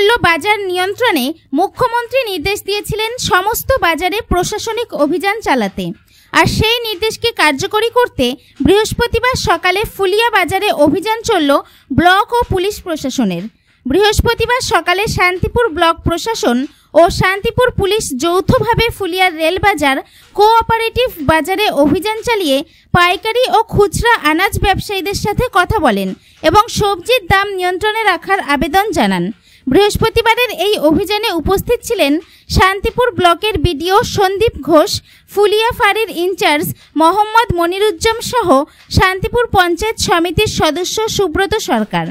অগ্নিমূল্য বাজার নিয়ন্ত্রণে মুখ্যমন্ত্রী নির্দেশ দিয়েছিলেন সমস্ত বাজারে প্রশাসনিক অভিযান চালাতে। আর সেই নির্দেশকে কার্যকরী করতে বৃহস্পতিবার সকালে ফুলিয়া বাজারে অভিযান চলল ব্লক ও পুলিশ প্রশাসনের। বৃহস্পতিবার সকালে শান্তিপুর ব্লক প্রশাসন ও শান্তিপুর পুলিশ যৌথভাবে ফুলিয়ার রেলবাজার কোঅপারেটিভ বাজারে অভিযান চালিয়ে পাইকারি ও খুচরা আনাজ ব্যবসায়ীদের সাথে কথা বলেন এবং সবজির দাম নিয়ন্ত্রণে রাখার আবেদন জানান। বৃহস্পতিবারের এই অভিযানে উপস্থিত ছিলেন শান্তিপুর ব্লকের বিডিও সন্দীপ ঘোষ, ফুলিয়া ফাঁড়ির ইনচার্জ মোহাম্মদ মনিরুজ্জম সহ শান্তিপুর পঞ্চায়েত সমিতির সদস্য সুব্রত সরকার।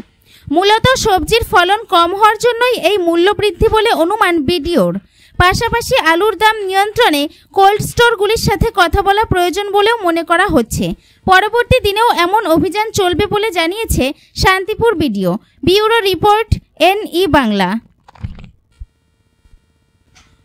মূলত সবজির ফলন কম হওয়ার জন্যই এই মূল্য বৃদ্ধি বলে অনুমান বিডিওর। পাশাপাশি আলুর দাম নিয়ন্ত্রণে কোল্ড স্টোরগুলির সাথে কথা বলা প্রয়োজন বলেও মনে করা হচ্ছে। পরবর্তী দিনেও এমন অভিযান চলবে বলে জানিয়েছে Shantipur BDO. Bureau report, NE Bangla.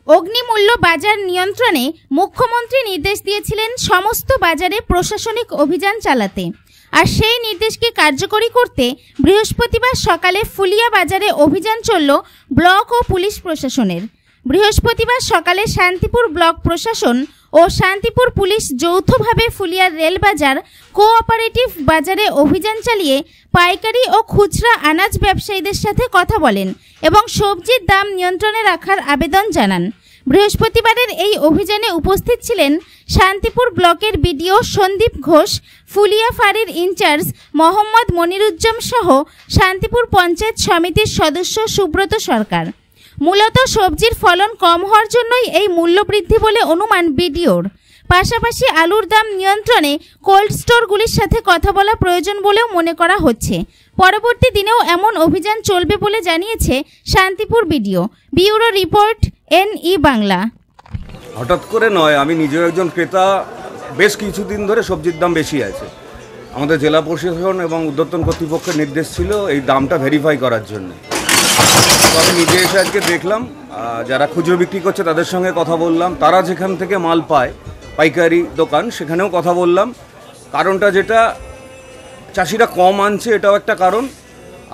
অগ্নিমূল্য বাজার নিয়ন্ত্রণে মুখ্যমন্ত্রী নির্দেশ দিয়েছিলেন সমস্ত বাজারে প্রশাসনিক অভিযান চালাতে। আর সেই নির্দেশকে কার্যকরী করতে বৃহস্পতিবার সকালে ফুলিয়া বাজারে অভিযান চলল ব্লক ও পুলিশ প্রশাসনের। বৃহস্পতিবার সকালে শান্তিপুর ব্লক প্রশাসন ও শান্তিপুর পুলিশ যৌথভাবে ফুলিয়ার রেলবাজার কোঅপারেটিভ বাজারে অভিযান চালিয়ে পাইকারি ও খুচরা আনাজ ব্যবসায়ীদের সাথে কথা বলেন এবং সবজির দাম নিয়ন্ত্রণে রাখার আবেদন জানান। বৃহস্পতিবারের এই অভিযানে উপস্থিত ছিলেন শান্তিপুর ব্লকের বিডিও সন্দীপ ঘোষ, ফুলিয়া ফাঁড়ির ইনচার্জ মোহাম্মদ মনিরুজ্জম সহ শান্তিপুর পঞ্চায়েত সমিতির সদস্য সুব্রত সরকার। মূলত সবজির ফলন কম হওয়ার জন্যই এই মূল্য বৃদ্ধি বলে অনুমান বিডিওর। পাশাপাশি আলুর দাম নিয়ন্ত্রণে কোল্ড স্টোরগুলির সাথে কথা বলা প্রয়োজন বলেও মনে করা হচ্ছে। পরবর্তী দিনেও এমন অভিযান চলবে বলে জানিয়েছে Shantipur BDO. Bureau report, NE Bangla. হঠাৎ করে নয়, আমি নিজেও একজন ক্রেতা। বেশ কিছুদিন ধরে সবজির দাম বেশি আছে। আমাদের জেলা প্রশাসন এবং ঊর্ধ্বতন কর্তৃপক্ষের নির্দেশ ছিল এই দামটা ভেরিফাই করার জন্য। তো আমি নিজে এসে আজকে দেখলাম, যারা খুচরো বিক্রি করছে তাদের সঙ্গে কথা বললাম, তারা যেখান থেকে মাল পায় পাইকারি দোকান সেখানেও কথা বললাম। কারণটা যেটা চাষিরা কম আনছে এটাও একটা কারণ।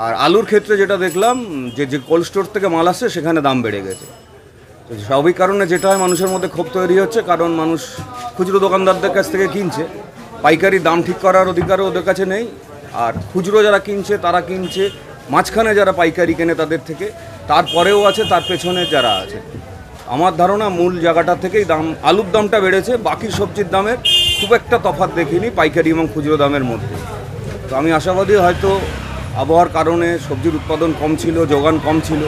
আর আলুর ক্ষেত্রে যেটা দেখলাম যে কোল্ড স্টোর থেকে মাল আসছে সেখানে দাম বেড়ে গেছে। তো স্বাভাবিক কারণে যেটা হয় মানুষের মধ্যে ক্ষোভ তৈরি হচ্ছে, কারণ মানুষ খুচরো দোকানদারদের কাছ থেকে কিনছে, পাইকারি দাম ঠিক করার অধিকারও ওদের কাছে নেই। আর খুচরো যারা কিনছে তারা কিনছে, মাঝখানে যারা পাইকারি কেনে তাদের থেকে, তারপরেও আছে তার পেছনে যারা আছে। আমার ধারণা মূল জায়গাটা থেকেই দাম, আলুর দামটা বেড়েছে, বাকি সবজির দামের খুব একটা তফাৎ দেখিনি পাইকারি এবং খুচরো দামের মধ্যে। তো আমি আশাবাদী হয়তো আবহাওয়ার কারণে সবজির উৎপাদন কম ছিল, যোগান কম ছিল,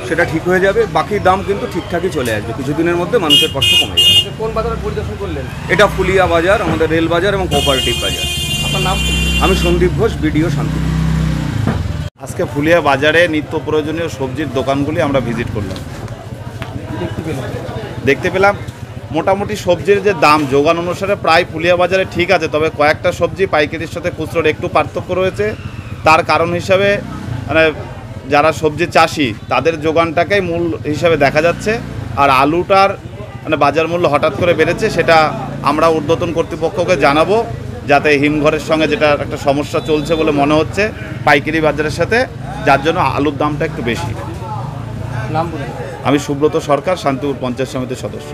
সেটা ঠিক হয়ে যাবে। বাকি দাম কিন্তু ঠিকঠাকই চলে আসবে, কিছুদিনের মধ্যে মানুষের কষ্ট কমে যাবে। কোন বাজারে পরিদর্শন করলেন? এটা ফুলিয়া বাজার, আমাদের রেল বাজার এবং কোঅপারেটিভ বাজার। আপনার নাম? আমি সন্দীপ ঘোষ, বিডিও শান্তিপুর। আজকে ফুলিয়া বাজারে নিত্য প্রয়োজনীয় সবজির দোকানগুলি আমরা ভিজিট করলাম। দেখতে পেলাম মোটামুটি সবজির যে দাম যোগান অনুসারে প্রায় ফুলিয়া বাজারে ঠিক আছে, তবে কয়েকটা সবজি পাইকারির সাথে খুচরোর একটু পার্থক্য রয়েছে। তার কারণ হিসাবে মানে যারা সবজি চাষি তাদের যোগানটাকেই মূল হিসাবে দেখা যাচ্ছে। আর আলুটার মানে বাজার মূল্য হঠাৎ করে বেড়েছে, সেটা আমরা ঊর্ধ্বতন কর্তৃপক্ষকে জানাবো, যাতে হিমঘরের সঙ্গে যেটা একটা সমস্যা চলছে বলে মনে হচ্ছে পাইকারি বাজারের সাথে, যার জন্য আলুর দামটা একটু বেশি। নাম বলুন। আমি সুব্রত সরকার, শান্তিপুর পঞ্চায়েত সমিতির সদস্য।